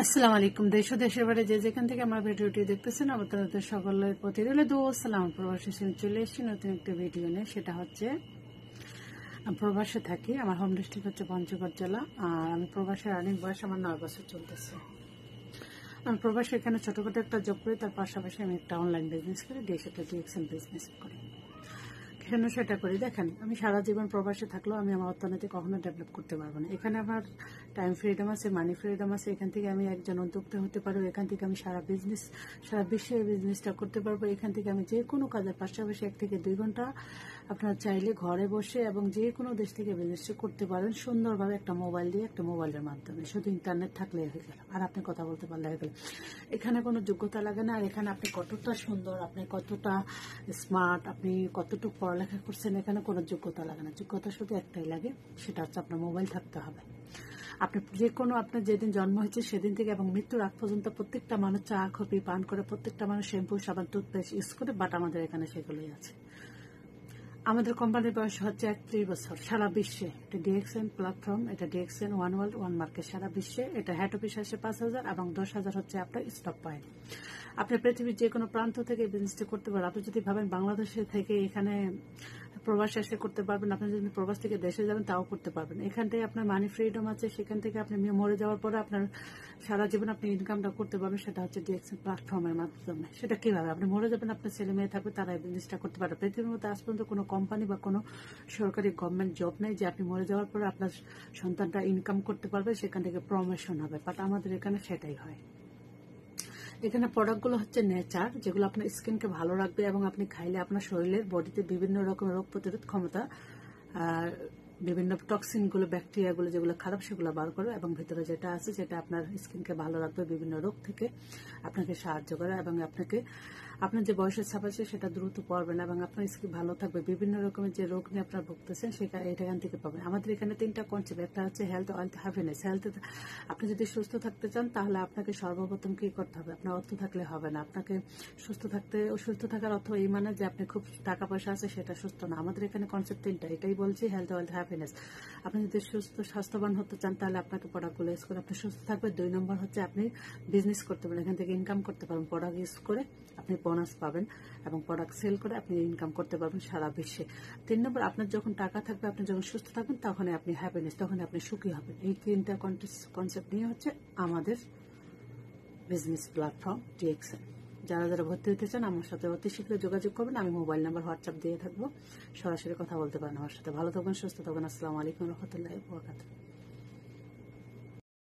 আসসালামু আলাইকুম। দেশ ও দেশের বাইরে যে যেখান থেকে আমার ভিডিওটি দেখতেছেন আপনাদের সকলের প্রতি রইল দোয়া সালাম। প্রবাসী চলে এসেছি নতুন একটা ভিডিও নিয়ে। সেটা হচ্ছে প্রবাসে থাকি, আমার হোম ডিস্ট্রিক্ট হচ্ছে পঞ্চগড় জেলা, আর আমি প্রবাসে রানিং বয়স আমার 9 বছর চলতেছে। আমি প্রবাসে এখানে ছোটখাটো একটা জব করি, তার পাশাপাশি আমি একটা অনলাইন বিজনেস করি, ডিএক্সএন বিজনেস করি। কেন সেটা করি দেখেন, আমি সারা জীবন প্রবাসে থাকলেও আমি আমার অর্থনীতি কখনো ডেভেলপ করতে পারবো না। এখানে আমার টাইম ফ্রিডম আছে, মানি ফ্রিডম আছে। এখান থেকে আমি একজন উদ্যোক্তা হতে পারবো, এখান থেকে আমি সারা বিশ্বে এই বিজনেসটা করতে পারবো। এখান থেকে আমি যে কোনো কাজের পাশাপাশি 1 থেকে 2 ঘন্টা আপনারা চাইলে ঘরে বসে এবং যে কোনো দেশ থেকে বিজনেসটা করতে পারবেন সুন্দরভাবে, একটা মোবাইল দিয়ে, একটা মোবাইলের মাধ্যমে। শুধু ইন্টারনেট থাকলে হয়ে গেল, আর আপনি কথা বলতে পারলে হয়ে গেল। এখানে কোনো যোগ্যতা লাগে না। আর এখানে আপনি কতটা সুন্দর, আপনি কতটা স্মার্ট, আপনি কতটুকু পড়ালেখা করছেন, এখানে কোনো যোগ্যতা লাগে না। যোগ্যতা শুধু একটাই লাগে, সেটা হচ্ছে আপনার মোবাইল থাকতে হবে। আপনি যে কোনো, আপনার যেদিন জন্ম হয়েছে সেদিন থেকে এবং মৃত্যুর আগ পর্যন্ত প্রত্যেকটা মানুষ চা কফি পান করে, প্রত্যেকটা মানুষ শ্যাম্পু সাবান টুথপেস্ট ইউজ করে, বাট আমাদের এখানে সেগুলোই আছে। আমাদের কোম্পানির বয়স হচ্ছে 31 বছর। সারা বিশ্বে এটা ডিএক্সএন প্ল্যাটফর্ম, এটা DXN one world one market. সারা বিশ্বে এটা হেড অফিস আসে 5,000 এবং 10,000 হচ্ছে আপনার স্টক পয়েন্ট। আপনি পৃথিবীর যে কোনো প্রান্ত থেকে বিজনেসটা করতে পারেন। আপনি যদি ভাবেন বাংলাদেশে থেকে এখানে প্রবাসে এসে করতে পারবেন, আপনি যদি প্রবাস থেকে দেশে যাবেন তাও করতে পারবেন। এখান থেকে আপনার মানি ফ্রিডম আছে, সেখান থেকে আপনি মরে যাওয়ার পরে আপনার সারা জীবন আপনি ইনকামটা করতে পারবেন। সেটা হচ্ছে ডিএক্সএন প্ল্যাটফর্মের মাধ্যমে। সেটা কিভাবে? আপনি মরে যাবেন, আপনার ছেলে মেয়ে থাকবে, তারা এই বিজনেসটা করতে পারবে। পৃথিবীর মধ্যে আজ পর্যন্ত কোনো কোম্পানি বা কোনো সরকারি গভর্নমেন্ট জব নেই যে আপনি মরে যাওয়ার পরে আপনার সন্তানটা ইনকাম করতে পারবে, সেখান থেকে প্রমোশন হবে। বাট আমাদের এখানে সেটাই হয়। এখানে প্রোডাক্টগুলো হচ্ছে নেচার, যেগুলো আপনার স্কিনকে ভালো রাখবে এবং আপনি খাইলে আপনার শরীরের বডিতে বিভিন্ন রকমের রোগ প্রতিরোধ ক্ষমতা, বিভিন্ন টক্সিনগুলো, ব্যাকটেরিয়াগুলো যেগুলো খারাপ সেগুলো বার করবে এবং ভিতরে যেটা আছে সেটা আপনার স্কিনকে ভালো রাখবে, বিভিন্ন রোগ থেকে আপনাকে সাহায্য করে এবং আপনার যে বয়সের ছাপ আছে সেটা দ্রুত পড়বে না এবং আপনার স্কিন ভালো থাকবে। বিভিন্ন রকমের যে রোগ নিয়ে আপনারা ভুগতেছেন সেটা এখান থেকে পাবেন। আমাদের এখানে 3টা কনসেপ্ট। একটা হচ্ছে হেলথ, ওয়েলথ, হ্যাপিনেস। হেলথ, আপনি যদি সুস্থ থাকতে চান তাহলে আপনাকে সর্বপ্রথম কি করতে হবে? আপনার অর্থ থাকলে হবে না। আপনাকে সুস্থ থাকার অর্থ এই মানে যে আপনি খুব টাকা পয়সা আছে সেটা সুস্থ না। আমাদের এখানে কনসেপ্ট 3টা, এটাই বলছি, হেলথ, ওয়েলথ, হ্যাপিনেস। আপনি যদি স্বাস্থ্যবান হতে চান তাহলে আপনাকে প্রোডাক্টগুলো ইউজ করে আপনি সুস্থ থাকবেন। 2 নম্বর হচ্ছে আপনি বিজনেস করতে পারেন, এখান থেকে ইনকাম করতে পারেন। প্রোডাক্ট ইউজ করে আপনি বোনাস পাবেন এবং প্রোডাক্ট সেল করে আপনি ইনকাম করতে পারবেন সারা বিশ্বে। 3 নম্বর, আপনার যখন টাকা থাকবে, আপনি যখন সুস্থ থাকবেন, তখনই আপনি হ্যাপিনেস, তখন আপনি সুখী হবেন। এই 3টা কনসেপ্ট নিয়ে হচ্ছে আমাদের বিজনেস প্ল্যাটফর্ম ডিএক্সএন। যারা ভর্তি হতে চান আমার সাথে অতি শীঘ্রই যোগাযোগ করবেন। আমি মোবাইল নাম্বার, হোয়াটসঅ্যাপ দিয়ে থাকবো, সরাসরি কথা বলতে পারেন আমার সাথে। ভালো থাকবেন, সুস্থ থাকবেন। আসসালামু আলাইকুম রহমতুল্লাহি ওয়া বারাকাতুহু।